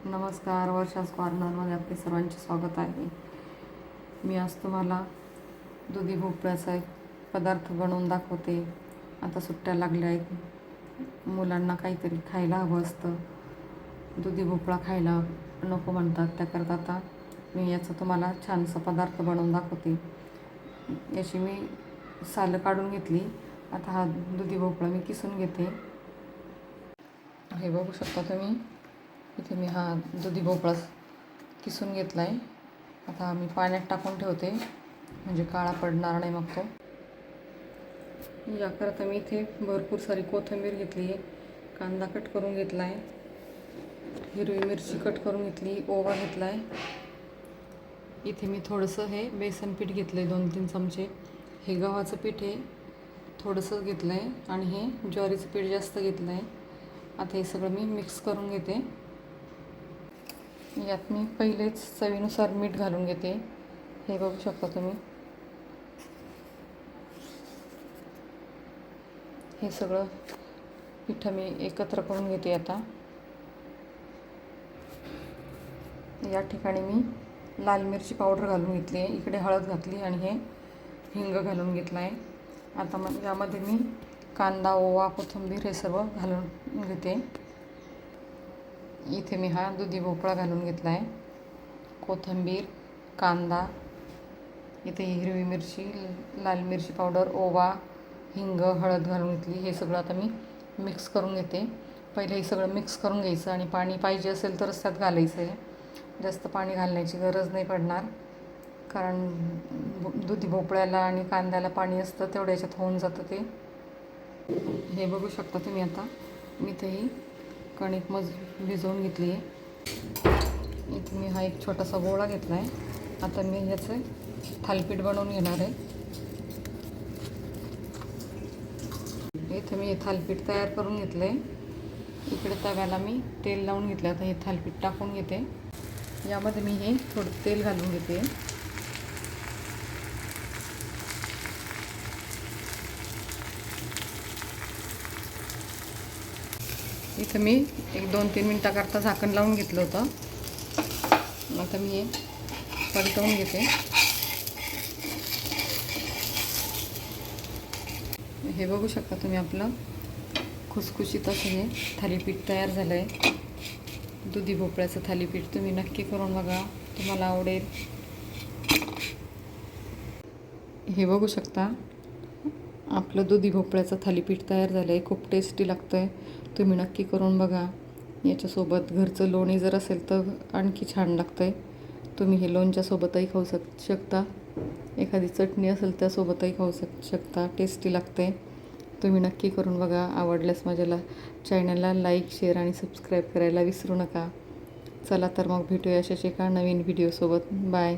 नमस्कार, वर्षास कॉर्नरमध्ये आपले सर्वांचे स्वागत आहे. मी आज तुम्हाला दुधी भोपळ्याचा एक पदार्थ बनवून दाखवते. आता सुट्ट्या लागल्या आहेत, मुलांना काहीतरी खायला हवं असतं. दुधी भोपळा खायला नको म्हणतात, त्याकरता आता मी याचा तुम्हाला छानसा पदार्थ बनवून दाखवते. याची मी सालं काढून घेतली. आता हा दुधी भोपळा मी किसून घेते. हे बघू शकता तुम्ही, इथे मी हा दुधी भोपळा किसून घेतला आहे. आता मी पाण्यात टाकून ठेवते, म्हणजे काळा पडणार नाही मग तो. याकरता मी इथे भरपूर सारी कोथिंबीर घेतली आहे, कांदा कट करून घेतला आहे, हिरवी मिरची कट करून घेतली, ओवा घेतला आहे. इथे मी थोडंसं हे बेसन पीठ घेतलं आहे, 2-3 चमचे. हे गव्हाचं पीठ आहे, थोडंसं घेतलं आहे, आणि हे ज्वारीचं पीठ जास्त घेतलं आहे. आता हे सगळं मी मिक्स करून घेते. यात मी पहिलेच चवीनुसार मीठ घालून घेते. हे बघू शकता तुम्ही. हे सगळं पिठं मी एकत्र करून घेते. आता या ठिकाणी मी लाल मिरची पावडर घालून घेतली आहे, इकडे हळद घातली, आणि हे हिंग घालून घेतला आहे. आता मग यामध्ये मी कांदा, ओवा, कोथिंबीर हे सर्व घालून घेते. इथे मी हा दुधी भोपळा घालून घेतला आहे, कोथिंबीर, कांदा, इथे हिरवी मिरची, लाल मिरची पावडर, ओवा, हिंग, हळद घालून घेतली. हे सगळं आता मी मिक्स करून घेते. पहिले हे सगळं मिक्स करून घ्यायचं, आणि पाणी पाहिजे असेल तरच त्यात घालायचं आहे. जास्त पाणी घालण्याची गरज नाही पडणार, कारण दुधी भोपळ्याला आणि कांद्याला पाणी असतं, तेवढ्या याच्यात होऊन जातं ते. हे बघू शकता तुम्ही. आता मी तेही कणिक भिजवून घेतली आहे. इथे मी हा एक छोटासा गोळा घेतला आहे. आता मी ह्याचं थालीपीठ बनवून घेणार आहे. इथे मी हे थालीपीठ तयार करून घेतलं आहे. इकडे तव्याला मी तेल लावून घेतलं. आता हे थालीपीठ टाकून घेते. यामध्ये मी हे थोडं तेल घालून घेते. इथं मी एक 2-3 मिनटाकरता झाकण लावून घेतलं होतं. आता मी हे परतवून घेते. हे बघू शकता तुम्ही, आपलं खुसखुशीत असं हे थालीपीठ तयार झालं आहे. दुधी भोपळ्याचं थालीपीठ तुम्ही नक्की करून बघा, तुम्हाला आवडेल. हे बघू शकता, आपलं दुधी भोपळ्याचं थालीपीठ तयार झालं आहे. खूप टेस्टी लागतं आहे, तुम्ही नक्की करून बघा. याच्यासोबत घरचं लोणी जर असेल तर आणखी छान लागतं आहे. तुम्ही हे लोणच्यासोबतही खाऊ शकता, एखादी चटणी असेल त्यासोबतही खाऊ शकता. टेस्टी लागते. तुम्ही नक्की करून बघा. आवडल्यास माझ्या चॅनलला लाईक, शेअर आणि सबस्क्राईब करायला विसरू नका. चला तर मग भेटूया अशाच एका नवीन व्हिडिओसोबत. बाय.